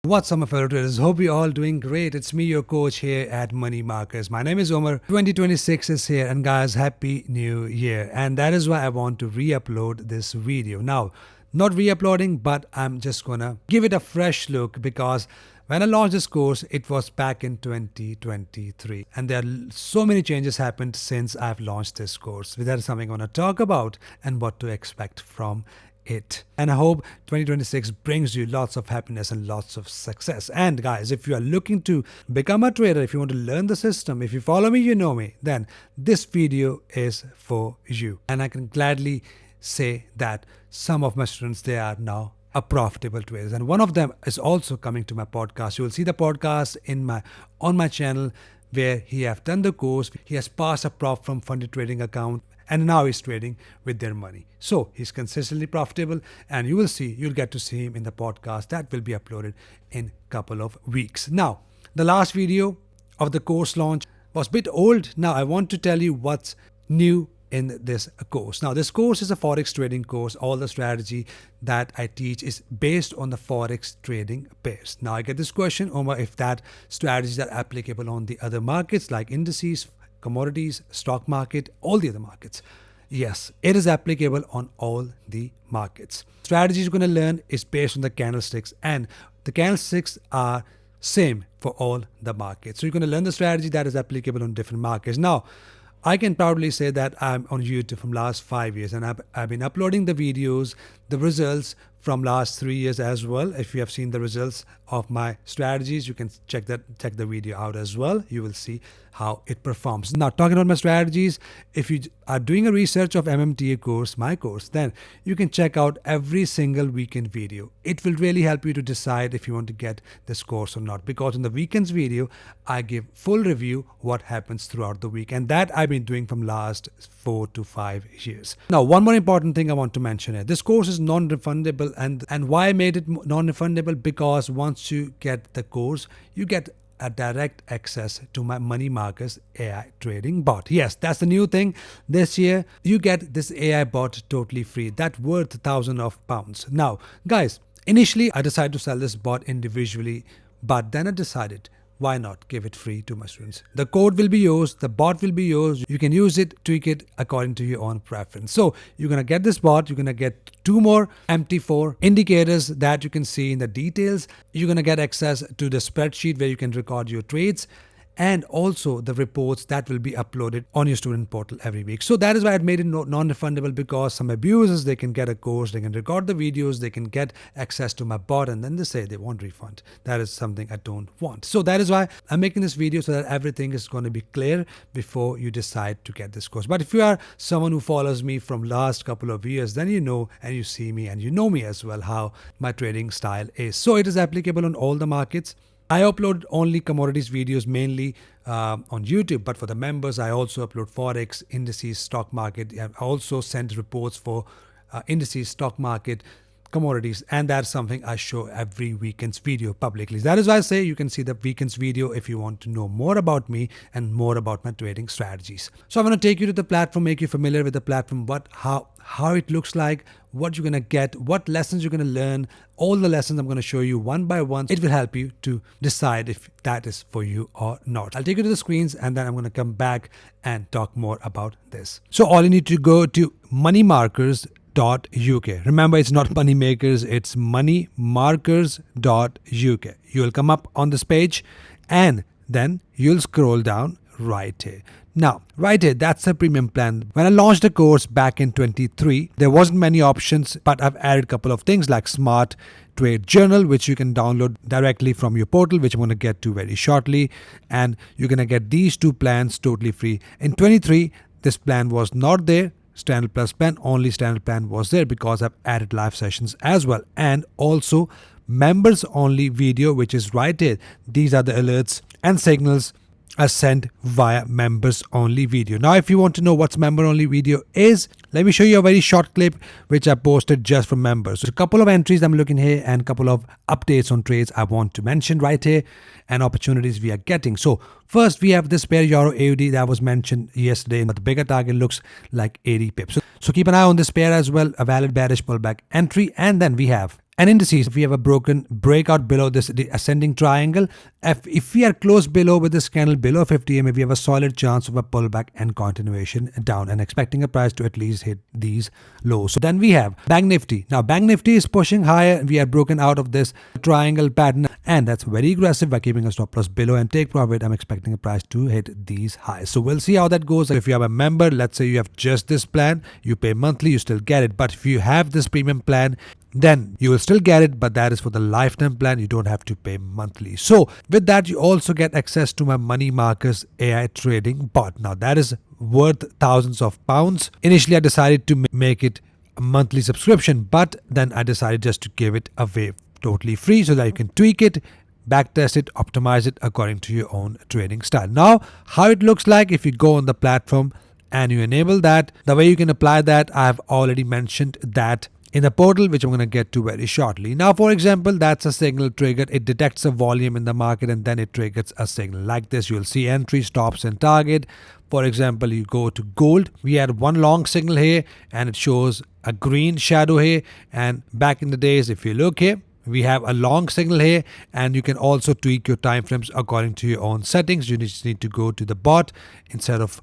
What's up, my fellow traders? Hope you're all doing great. It's me, your coach here at Money Markers. My name is Omar. 2026 is here, and guys, Happy New Year. And that is why I want to re-upload this video. Now, not re-uploading, but I'm just gonna give it a fresh look because when I launched this course, it was back in 2023. And there are so many changes happened since I've launched this course. That is something I want to talk about and what to expect from it. And I hope 2026 brings you lots of happiness and lots of success. And guys, if you are looking to become a trader, if you want to learn the system, if you follow me, you know me, then this video is for you. And I can gladly say that some of my students, they are now a profitable traders, and one of them is also coming to my podcast. You will see the podcast on my channel where he have done the course. He has passed a prop from funded trading account, and now he's trading with their money. So he's consistently profitable, and you'll get to see him in the podcast that will be uploaded in a couple of weeks. Now, the last video of the course launch was a bit old. Now I want to tell you what's new in this course. Now, this course is a forex trading course. All the strategy that I teach is based on the forex trading pairs. Now, I get this question, Omar, if that strategies are applicable on the other markets like indices, commodities, stock market, all the other markets. Yes, it is applicable on all the markets. Strategies you're going to learn is based on the candlesticks, and the candlesticks are same for all the markets. So you're going to learn the strategy that is applicable on different markets. Now, I can proudly say that I'm on YouTube from last 5 years, and I've been uploading the videos, the results from last 3 years as well. If you have seen the results of my strategies, you can check the video out as well. You will see how it performs. Now, talking about my strategies, if you are doing a research of MMTA course, my course, then you can check out every single weekend video. It will really help you to decide if you want to get this course or not, because in the weekends video, I give full review what happens throughout the week, and that I've been doing from last 4 to 5 years. Now, one more important thing I want to mention here. This course is non-refundable, and why I made it non-refundable? Because once you get the course, you get a direct access to my Money Markers AI trading bot. Yes, that's the new thing this year. You get this AI bot totally free. That's worth thousands of pounds. Now, guys, initially I decided to sell this bot individually, but then I decided, why not give it free to my students? The code will be yours, the bot will be yours. You can use it, tweak it according to your own preference. So you're going to get this bot, you're going to get 2 more MT4 indicators that you can see in the details. You're going to get access to the spreadsheet where you can record your trades, and also the reports that will be uploaded on your student portal every week. So that is why I made it non-refundable, because some abusers, they can get a course, they can record the videos, they can get access to my bot, and then they say they won't refund. That is something I don't want. So that is why I'm making this video, so that everything is going to be clear before you decide to get this course. But if you are someone who follows me from last couple of years, then you know and you see me and you know me as well how my trading style is. So it is applicable on all the markets. I upload only commodities videos mainly on YouTube, but for the members, I also upload forex, indices, stock market. I also send reports for indices, stock market, commodities, and that's something I show every weekend's video publicly. That is why I say you can see the weekend's video if you want to know more about me and more about my trading strategies. So I'm going to take you to the platform, make you familiar with the platform, how it looks like, what you're going to get, what lessons you're going to learn. All the lessons I'm going to show you one by one. It will help you to decide if that is for you or not. I'll take you to the screens, and then I'm going to come back and talk more about this. So all you need to go to moneymarkers.uk. Remember, it's not money makers, it's moneymarkers.uk. You'll come up on this page, and then you'll scroll down right here. Now, right here, that's the premium plan. When I launched the course back in 23, there wasn't many options, but I've added a couple of things like Smart Trade Journal, which you can download directly from your portal, which I'm going to get to very shortly. And you're going to get these 2 plans totally free. In 23, this plan was not there. Standard Plus plan, only Standard plan was there because I've added live sessions as well. And also members only video, which is right here. These are the alerts and signals are sent via members only video. Now, if you want to know what's member only video is, let me show you a very short clip which I posted just for members. So a couple of entries I'm looking here and a couple of updates on trades I want to mention right here and opportunities we are getting. So first we have this pair Euro AUD that was mentioned yesterday, but the bigger target looks like 80 pips. So keep an eye on this pair as well, a valid bearish pullback entry. And then we have And indices, if we have a broken breakout below this the ascending triangle, if we are close below with this candle below 50 EMA, we have a solid chance of a pullback and continuation down, and expecting a price to at least hit these lows. So then we have Bank Nifty. Now Bank Nifty is pushing higher. We are broken out of this triangle pattern, and that's very aggressive by keeping a stop loss below and take profit. I'm expecting a price to hit these highs. So we'll see how that goes. If you have a member, let's say you have just this plan, you pay monthly, you still get it. But if you have this premium plan, then you will still get it, but that is for the lifetime plan. You don't have to pay monthly. So with that, you also get access to my Money Markers AI trading bot. Now that is worth thousands of pounds. Initially, I decided to make it a monthly subscription, but then I decided just to give it away totally free so that you can tweak it, backtest it, optimize it according to your own trading style. Now, how it looks like if you go on the platform and you enable that, the way you can apply that, I've already mentioned that in the portal, which I'm going to get to very shortly. Now, for example, that's a signal triggered. It detects a volume in the market and then it triggers a signal. Like this, you'll see entry, stops, and target. For example, you go to gold. We had one long signal here and it shows a green shadow here. And back in the days, if you look here, we have a long signal here, and you can also tweak your time frames according to your own settings. You just need to go to the bot. Instead of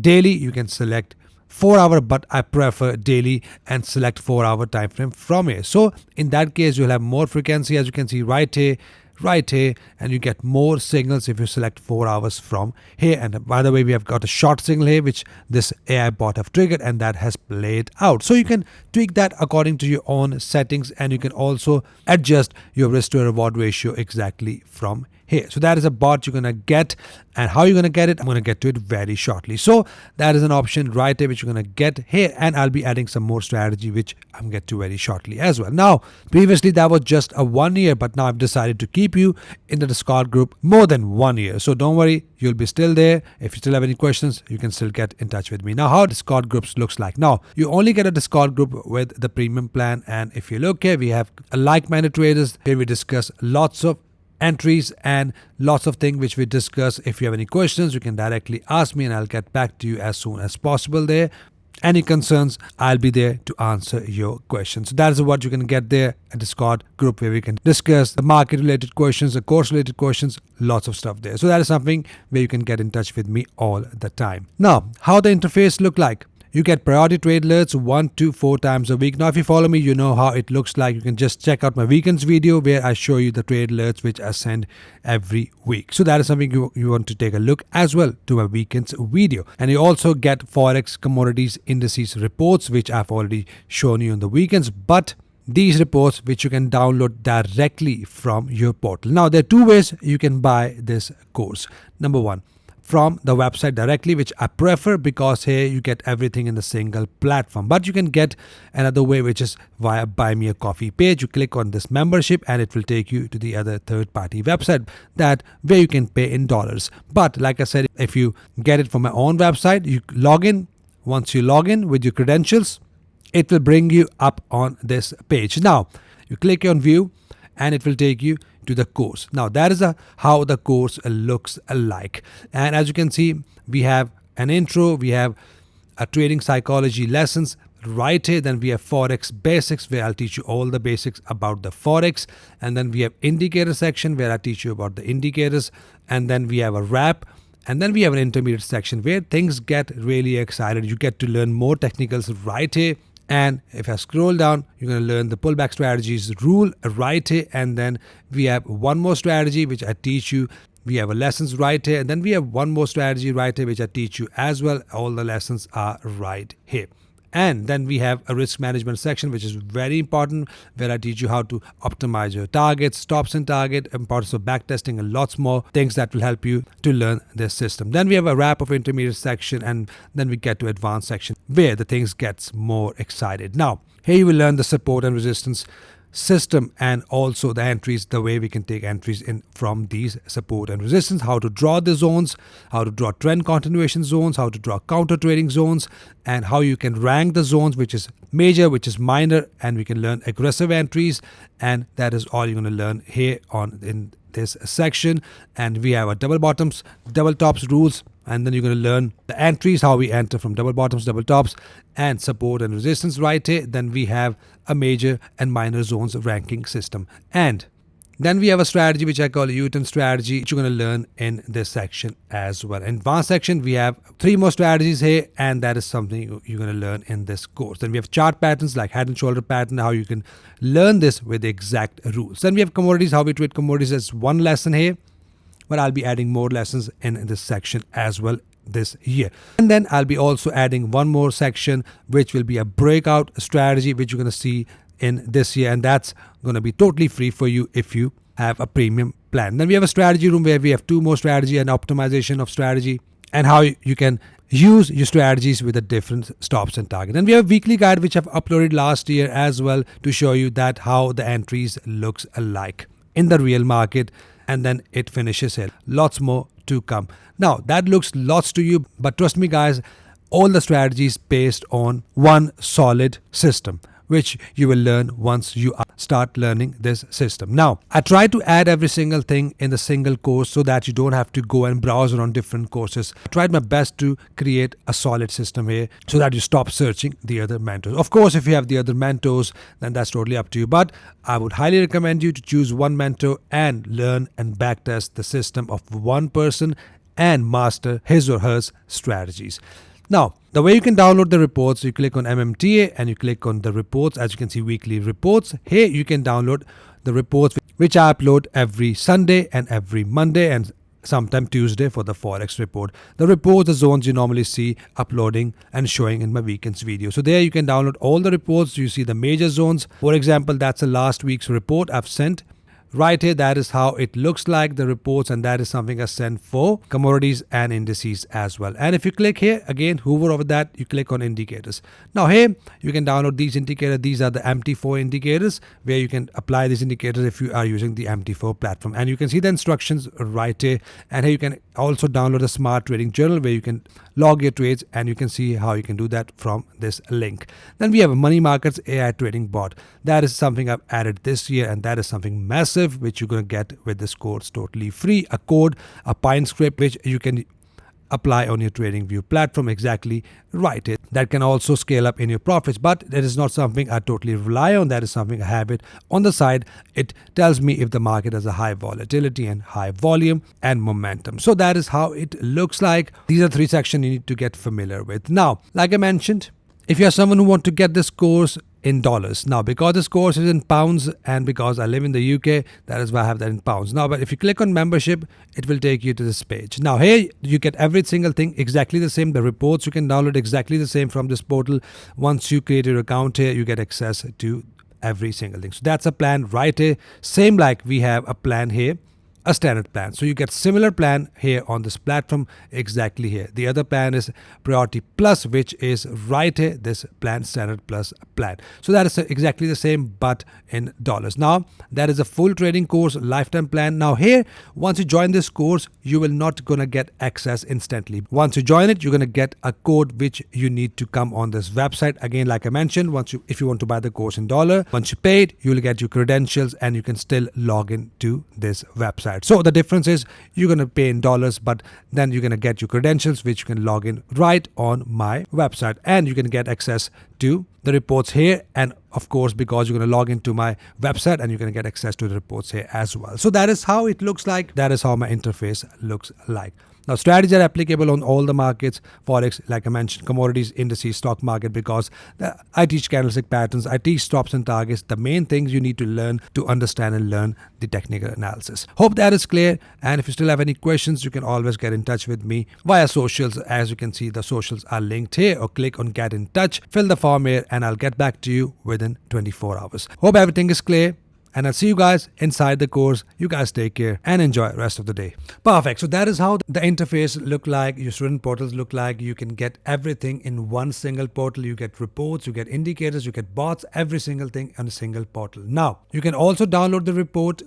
daily, you can select 4 hour, but I prefer daily and select 4 hour time frame from here. So in that case, you'll have more frequency, as you can see right here, and you get more signals if you select 4 hours from here. And by the way, we have got a short signal here which this AI bot have triggered, and that has played out. So you can tweak that according to your own settings, and you can also adjust your risk to reward ratio exactly from here. So that is a bot you're gonna get, and how you're gonna get it, I'm gonna get to it very shortly. So that is an option right here which you're gonna get here, and I'll be adding some more strategy which I'm get to very shortly as well. Now, previously that was just a 1 year, but now I've decided to keep you in the Discord group more than 1 year. So don't worry, you'll be still there. If you still have any questions, you can still get in touch with me. Now, how Discord groups looks like. Now, you only get a Discord group with the premium plan, and if you look here, we have like-minded traders where we discuss lots of entries and lots of things which we discuss. If you have any questions, you can directly ask me and I'll get back to you as soon as possible there. Any concerns, I'll be there to answer your questions. So that is what you can get there, a Discord group where we can discuss the market related questions, the course related questions, lots of stuff there. So that is something where you can get in touch with me all the time. Now, how the interface look like? You get priority trade alerts 1 to 4 times a week. Now, if you follow me, you know how it looks like. You can just check out my weekends video where I show you the trade alerts which I send every week. So that is something you want to take a look as well to my weekends video. And you also get forex, commodities, indices reports which I've already shown you on the weekends. But these reports which you can download directly from your portal. Now, there are 2 ways you can buy this course. Number 1, from the website directly, which I prefer because here you get everything in the single platform. But you can get another way, which is via Buy Me a Coffee page. You click on this membership and it will take you to the other third-party website that where you can pay in dollars. But like I said, if you get it from my own website, you log in. Once you log in with your credentials, it will bring you up on this page. Now, you click on view and it will take you to the course. Now that is how the course looks like. And as you can see, we have an intro, we have a trading psychology lessons right here. Then we have forex basics where I'll teach you all the basics about the forex. And then we have indicator section where I teach you about the indicators. And then we have a wrap. And then we have an intermediate section where things get really excited. You get to learn more technicals right here. And if I scroll down, you're going to learn the pullback strategies rule right here. And then we have one more strategy which I teach you. We have a lessons right here. And then we have one more strategy right here which I teach you as well. All the lessons are right here. And then we have a risk management section, which is very important, where I teach you how to optimize your targets, stops and target, importance of backtesting, and lots more things that will help you to learn this system. Then we have a wrap of intermediate section, and then we get to advanced section where the things gets more excited. Now, here you will learn the support and resistance system and also the entries, the way we can take entries in from these support and resistance, how to draw the zones, how to draw trend continuation zones, how to draw counter trading zones, and how you can rank the zones, which is major, which is minor, and we can learn aggressive entries. And that is all you're going to learn here on in this section. And we have a double bottoms, double tops rules, And then you're going to learn the entries, how we enter from double bottoms, double tops, and support and resistance right here. Then we have a major and minor zones ranking system. And then we have a strategy which I call a U-turn strategy, which you're going to learn in this section as well. In advanced section, we have 3 more strategies here, and that is something you're going to learn in this course. Then we have chart patterns like head and shoulder pattern, how you can learn this with the exact rules. Then we have commodities, how we trade commodities as one lesson here, but I'll be adding more lessons in this section as well this year. And then I'll be also adding one more section, which will be a breakout strategy, which you're going to see in this year, and that's going to be totally free for you if you have a premium plan. Then we have a strategy room where we have 2 more strategy and optimization of strategy and how you can use your strategies with the different stops and target. And we have a weekly guide which I've uploaded last year as well to show you that how the entries looks alike in the real market, and then it finishes here. Lots more to come. Now that looks lots to you, but trust me guys, all the strategies based on one solid system, which you will learn once you start learning this system. Now, I try to add every single thing in the single course so that you don't have to go and browse around different courses. I tried my best to create a solid system here so that you stop searching the other mentors. Of course, if you have the other mentors, then that's totally up to you. But I would highly recommend you to choose one mentor and learn and backtest the system of one person and master his or her strategies. Now, the way you can download the reports, you click on MMTA and you click on the reports. As you can see, weekly reports. Here you can download the reports which I upload every Sunday and every Monday and sometime Tuesday for the forex report. The reports, the zones you normally see uploading and showing in my weekends video. So there you can download all the reports. You see the major zones. For example, that's the last week's report I've sent. Right here, that is how it looks like, the reports, and that is something I sent for commodities and indices as well. And if you click here, again, hover over that, you click on indicators. Now here, you can download these indicators. These are the MT4 indicators where you can apply these indicators if you are using the MT4 platform. And you can see the instructions right here. And here you can also download a smart trading journal where you can log your trades, and you can see how you can do that from this link. Then we have a money markets AI trading bot. That is something I've added this year, and that is something massive which you're going to get with this course totally free. A code, a Pine script which you can apply on your TradingView platform exactly right here. That can also scale up in your profits, but that is not something I totally rely on. That is something I have it on the side. It tells me if the market has a high volatility and high volume and momentum. So that is how it looks like. These are 3 sections you need to get familiar with. Now, like I mentioned, if you're someone who wants to get this course in dollars. Now, because this course is in pounds and because I live in the UK, that is why I have that in pounds. Now, but if you click on membership, it will take you to this page. Now, here you get every single thing exactly the same. The reports you can download exactly the same from this portal. Once you create your account here, you get access to every single thing. So that's a plan right here. Same like we have a plan here, a standard plan. So you get similar plan here on this platform exactly here. The other plan is Priority Plus, which is right here, this plan, Standard Plus plan. So that is exactly the same but in dollars. Now that is a full trading course, lifetime plan. Now here, once you join this course, you will not gonna get access instantly. Once you join it, you're gonna get a code which you need to come on this website. Again, like I mentioned, if you want to buy the course in dollar, once you pay it, you will get your credentials and you can still log in to this website. So the difference is you're going to pay in dollars, but then you're going to get your credentials, which you can log in right on my website, and you can get access to the reports here. And of course, because you're going to log into my website and you're going to get access to the reports here as well. So that is how it looks like. That is how my interface looks like. Now, strategies are applicable on all the markets, forex, like I mentioned, commodities, indices, stock market, because I teach candlestick patterns, I teach stops and targets, the main things you need to learn to understand and learn the technical analysis. Hope that is clear. And if you still have any questions, you can always get in touch with me via socials. As you can see, the socials are linked here, or click on get in touch, fill the form here, and I'll get back to you within 24 hours. Hope everything is clear. And I'll see you guys inside the course. You guys take care and enjoy the rest of the day. Perfect. So that is how the interface look like. Your student portals look like. You can get everything in one single portal. You get reports, you get indicators, you get bots, every single thing on a single portal. Now, you can also download the report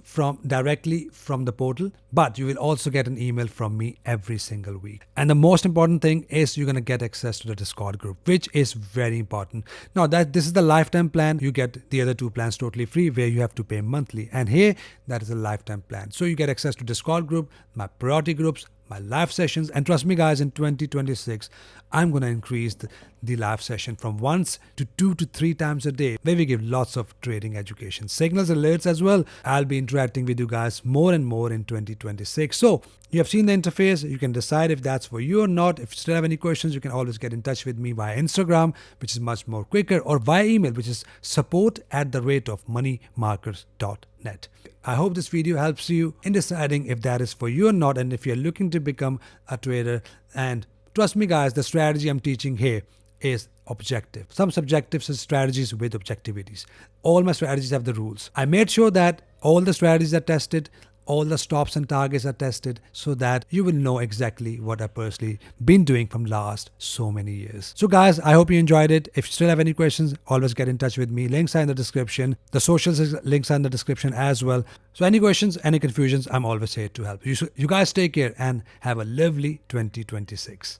directly from the portal, but you will also get an email from me every single week. And the most important thing is you're going to get access to the Discord group, which is very important. Now, this is the lifetime plan. You get the other 2 plans totally free, where you have to pay monthly, and here that is a lifetime plan. So you get access to Discord group, my priority groups, my live sessions. And trust me guys, in 2026 I'm going to increase the live session from once to 2 to 3 times a day, where we give lots of trading education, signals, alerts as well. I'll be interacting with you guys more and more in 2026. So you have seen the interface. You can decide if that's for you or not. If you still have any questions, you can always get in touch with me via Instagram, which is much more quicker, or via email, which is support@moneymarkers.net. I hope this video helps you in deciding if that is for you or not, and if you're looking to become a trader. And trust me guys, the strategy I'm teaching here is objective. Some subjective strategies with objectivities. All my strategies have the rules. I made sure that all the strategies are tested, all the stops and targets are tested, so that you will know exactly what I've personally been doing from last so many years. So guys, I hope you enjoyed it. If you still have any questions, always get in touch with me. Links are in the description. The socials links are in the description as well. So any questions, any confusions, I'm always here to help. You guys take care and have a lovely 2026.